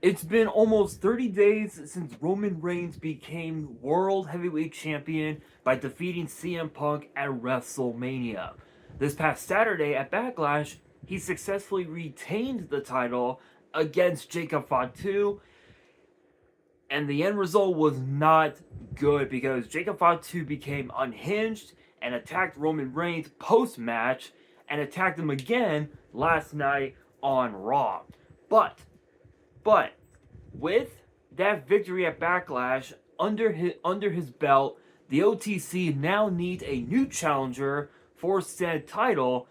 It's been almost 30 days since Roman Reigns became World Heavyweight Champion by defeating CM Punk at WrestleMania. This past Saturday at Backlash, he successfully retained the title against Jacob Fatu, and the end result was not good because Jacob Fatu became unhinged and attacked Roman Reigns post-match and attacked him again last night on Raw. But with that victory at Backlash under his belt, the OTC now needs a new challenger for said title,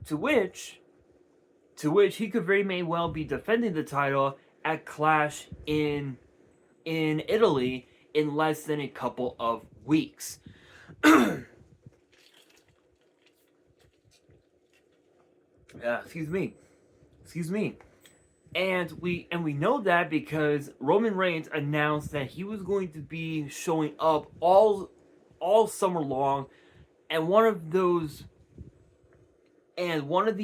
to which he could very may well be defending the title at Clash in Italy in less than a couple of weeks. Excuse me. And we know that because Roman Reigns announced that he was going to be showing up all summer long, and one of the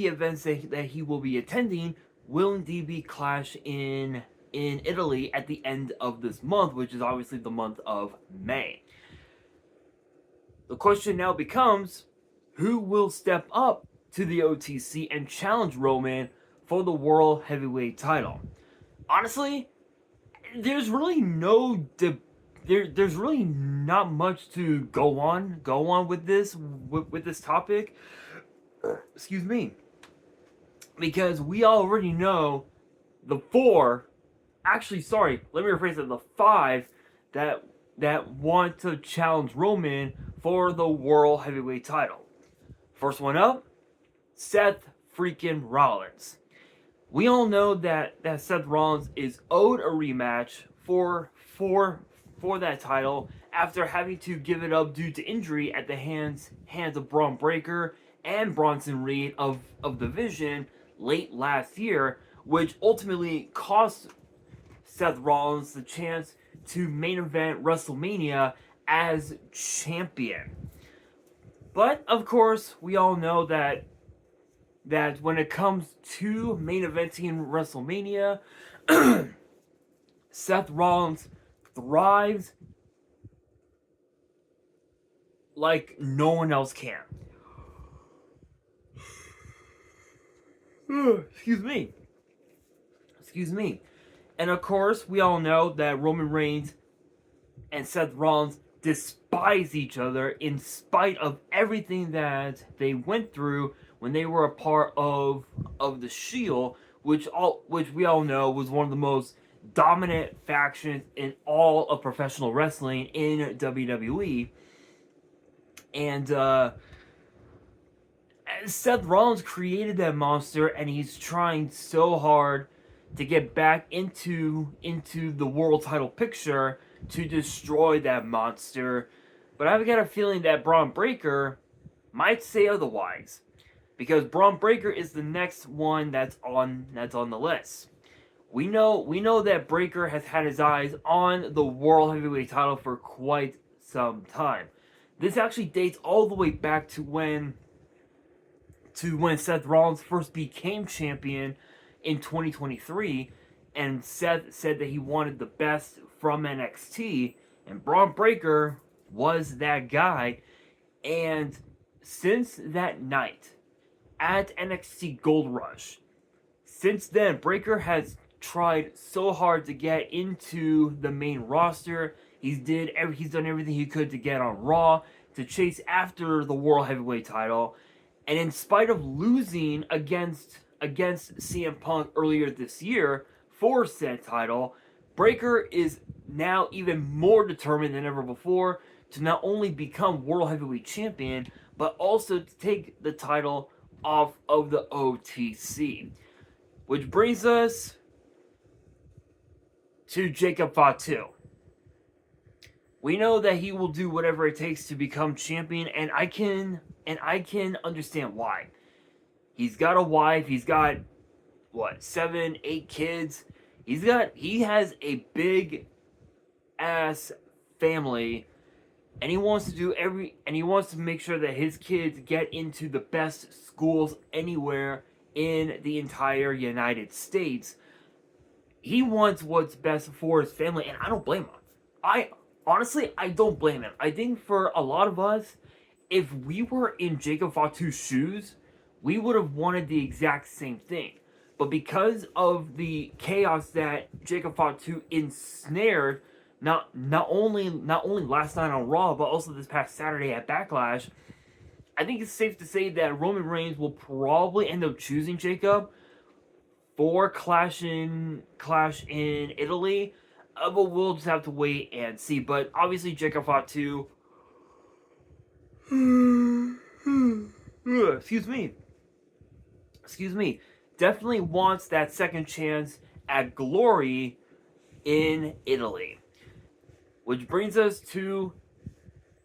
events that he will be attending will indeed be Clash in Italy at the end of this month, which is obviously the month of May. The question now becomes, who will step up to the OTC and challenge Roman for the World Heavyweight title? Honestly, there's really there's really not much to go on with this topic. Excuse me. Because we already know the five that want to challenge Roman for the World Heavyweight title. First one up, Seth freaking Rollins. We all know that Seth Rollins is owed a rematch for that title after having to give it up due to injury at the hands of Braun Breaker and Bronson Reed of the Vision late last year, which ultimately cost Seth Rollins the chance to main event WrestleMania as champion. But of course, we all know that when it comes to main eventing WrestleMania, Seth Rollins thrives like no one else can. Excuse me. And of course, we all know that Roman Reigns and Seth Rollins despise each other in spite of everything that they went through when they were a part of the Shield, which we all know was one of the most dominant factions in all of professional wrestling in WWE. And Seth Rollins created that monster, and he's trying so hard to get back into the world title picture to destroy that monster. But I've got a feeling that Braun Breaker might say otherwise, because Braun Breaker is the next one that's on the list. We know that Breaker has had his eyes on the World Heavyweight title for quite some time. This actually dates all the way back to when Seth Rollins first became champion in 2023, and Seth said that he wanted the best from NXT, and Braun Breaker was that guy. And since that night at NXT Gold Rush, since then, Breaker has tried so hard to get into the main roster. He's done everything he could to get on Raw, to chase after the World Heavyweight title. And in spite of losing against CM Punk earlier this year for said title, Breaker is now even more determined than ever before to not only become World Heavyweight Champion, but also to take the title off of the OTC. Which brings us to Jacob Fatu. We know that he will do whatever it takes to become champion, and I can understand why. He's got a wife, he's got 7, 8 kids. He has a big ass family, and he wants to make sure that his kids get into the best schools anywhere in the entire United States. he wants what's best for his family, and I don't blame him. I honestly, I don't blame him. I think for a lot of us, if we were in Jacob Fatu's shoes, we would have wanted the exact same thing. But because of the chaos that Jacob Fatu ensnared, not only last night on Raw, but also this past Saturday at Backlash, I think it's safe to say that Roman Reigns will probably end up choosing Jacob for Clash in Italy. But we'll just have to wait and see. But obviously, Jacob Fatu, excuse me, definitely wants that second chance at glory in Italy. Which brings us to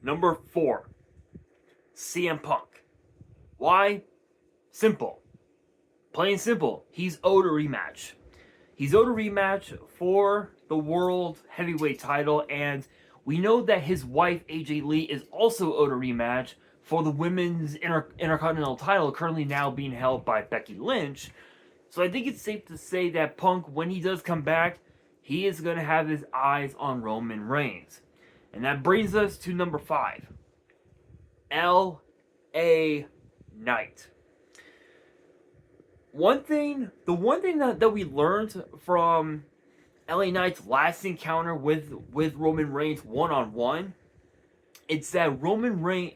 number 4, CM Punk. Why? Simple. Plain simple. He's owed a rematch. He's owed a rematch for the World Heavyweight title, and we know that his wife, AJ Lee, is also owed a rematch for the Women's Intercontinental title, currently now being held by Becky Lynch. So I think it's safe to say that Punk, when he does come back, he is going to have his eyes on Roman Reigns. And that brings us to number 5, L.A. Knight. The one thing that we learned from LA Knight's last encounter with Roman Reigns one-on-one, it's that Roman Reigns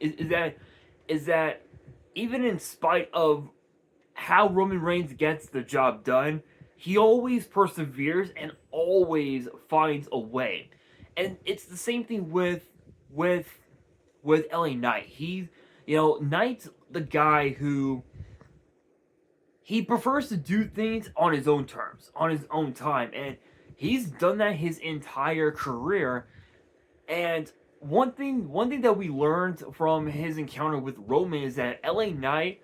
is that even in spite of how Roman Reigns gets the job done, he always perseveres and always finds a way. And it's the same thing with LA Knight. Knight's the guy who he prefers to do things on his own terms, on his own time, and he's done that his entire career. And one thing that we learned from his encounter with Roman is that LA Knight,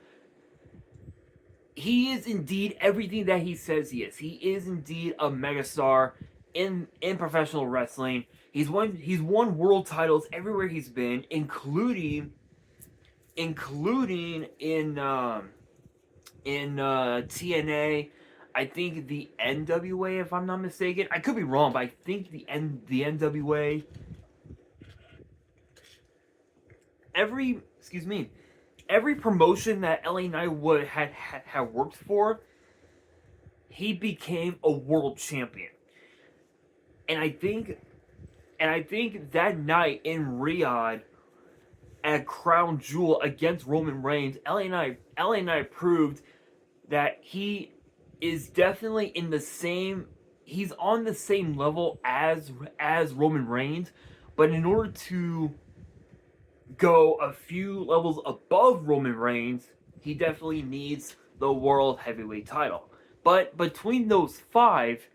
he is indeed everything that he says he is. He is indeed a megastar in professional wrestling. He's won world titles everywhere he's been, including in TNA, I think the NWA, if I'm not mistaken. I could be wrong, but I think the NWA. Every promotion that LA Knight had worked for, he became a world champion. And I think that night in Riyadh at Crown Jewel against Roman Reigns, LA Knight proved that he is definitely he's on the same level as Roman Reigns, but in order to go a few levels above Roman Reigns, he definitely needs the World Heavyweight title. But between those 5,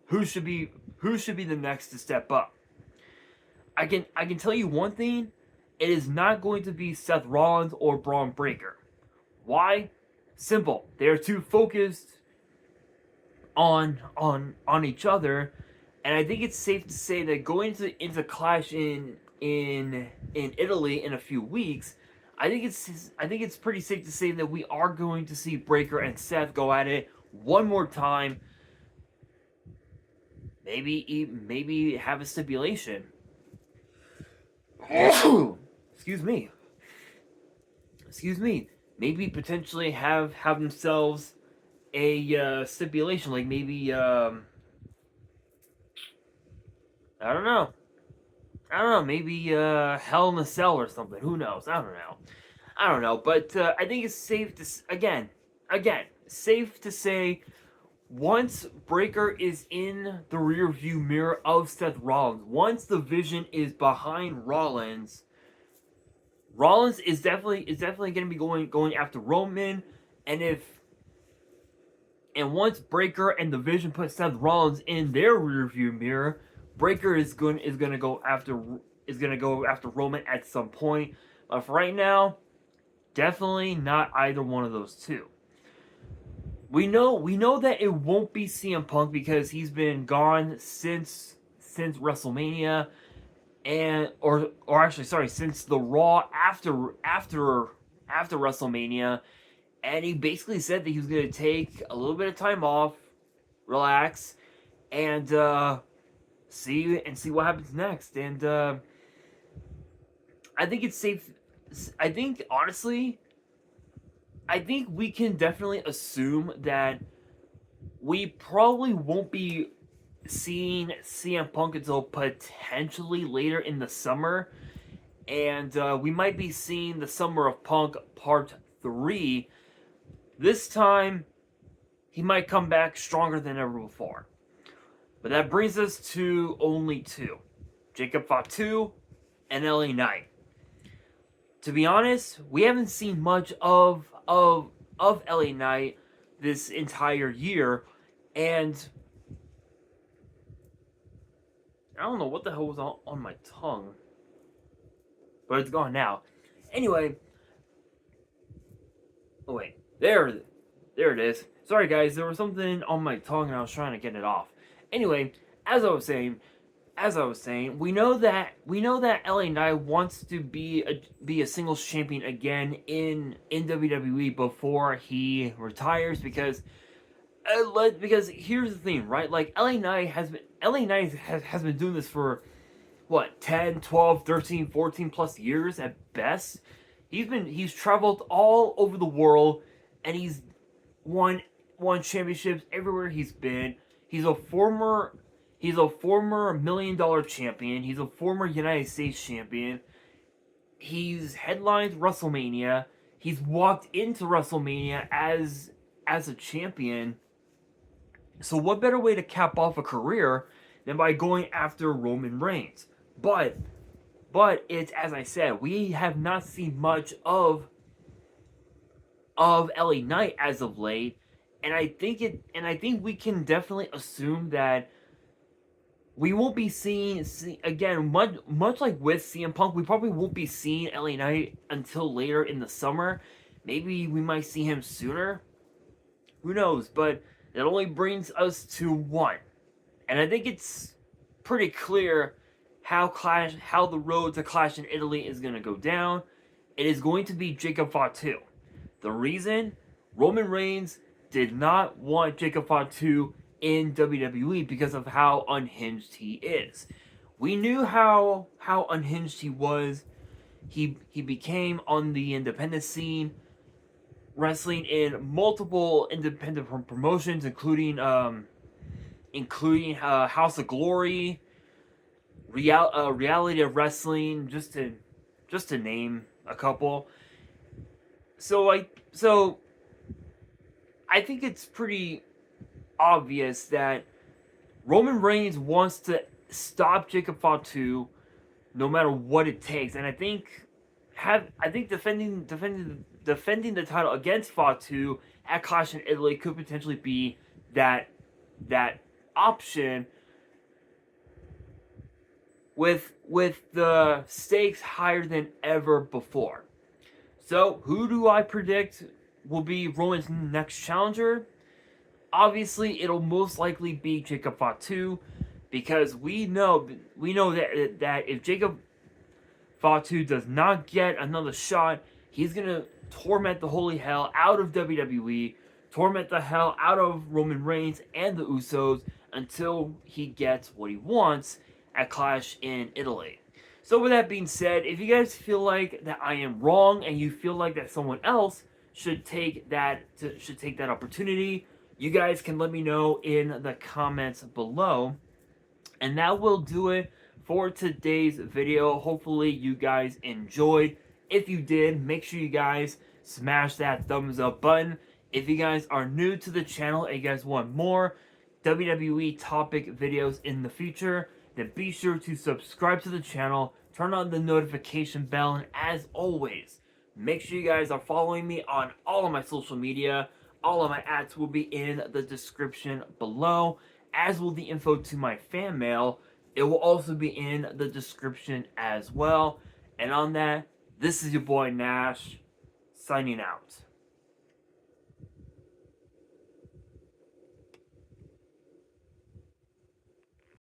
who should be the next to step up? I can tell you one thing, it is not going to be Seth Rollins or Braun Breaker. Why? Simple. They are too focused on each other, and I think it's safe to say that going into Clash in Italy in a few weeks, I think it's pretty safe to say that we are going to see Breaker and Seth go at it one more time. Maybe have a stipulation. Excuse me. Maybe potentially have themselves a stipulation, like maybe I don't know, maybe Hell in a Cell or something. Who knows? I don't know. But I think it's safe to safe to say, once Breaker is in the rearview mirror of Seth Rollins, once the vision is behind Rollins is definitely going to be going after Roman, and once Breaker and the Vision put Seth Rollins in their rearview mirror, Breaker is going to go after Roman at some point. But for right now, definitely not either one of those two. We know that it won't be CM Punk because he's been gone since WrestleMania, since the Raw after WrestleMania, and he basically said that he was going to take a little bit of time off, relax, and see what happens next. And I think it's safe. I think honestly, I think we can definitely assume that we probably won't be seeing CM Punk until potentially later in the summer, and we might be seeing the Summer of Punk Part 3. This time, he might come back stronger than ever before. But that brings us to only two. Jacob Fatu and LA Knight. To be honest, we haven't seen much of LA Knight this entire year, and I don't know what the hell was on my tongue, but it's gone now. Anyway, oh wait, there it is. Sorry guys, there was something on my tongue and I was trying to get it off. Anyway, as I was saying, we know that LA Knight wants to be a singles champion again in WWE before he retires, because here's the thing, right? Like LA Knight has been doing this for what, 10, 12, 13, 14 plus years at best. He's traveled all over the world and he's won championships everywhere he's been. He's a former $1 million champion. He's a former United States champion. He's headlined WrestleMania. He's walked into WrestleMania as a champion. So what better way to cap off a career than by going after Roman Reigns? But it's, as I said, we have not seen much of LA Knight as of late, and I think we can definitely assume that we won't be seeing again, much like with CM Punk, we probably won't be seeing LA Knight until later in the summer. Maybe we might see him sooner. Who knows? But that only brings us to one, and I think it's pretty clear how the road to Clash in Italy is going to go down. It is going to be Jacob Fatu. The reason? Roman Reigns did not want Jacob Fatu in WWE because of how unhinged he is. We knew how unhinged he was. He became on the independent scene, wrestling in multiple independent promotions, including House of Glory, Reality of Wrestling, just to name a couple. So I think it's pretty obvious that Roman Reigns wants to stop Jacob Fatu no matter what it takes, and I think defending the title against Fatu at Clash in Italy could potentially be that option, with the stakes higher than ever before. So, who do I predict will be Roman's next challenger? Obviously, it'll most likely be Jacob Fatu, because we know that if Jacob Fatu does not get another shot, he's gonna torment the holy hell out of WWE, torment the hell out of Roman Reigns and the Usos until he gets what he wants at Clash in Italy. So with that being said, if you guys feel like that I am wrong and you feel like that someone else should take that opportunity, you guys can let me know in the comments below. And that will do it for today's video. Hopefully you guys enjoyed. If you did, make sure you guys smash that thumbs up button. If you guys are new to the channel and you guys want more WWE topic videos in the future, then be sure to subscribe to the channel, turn on the notification bell, and as always, make sure you guys are following me on all of my social media. All of my ads will be in the description below, as will the info to my fan mail. It will also be in the description as well. And on that, this is your boy Nash, signing out.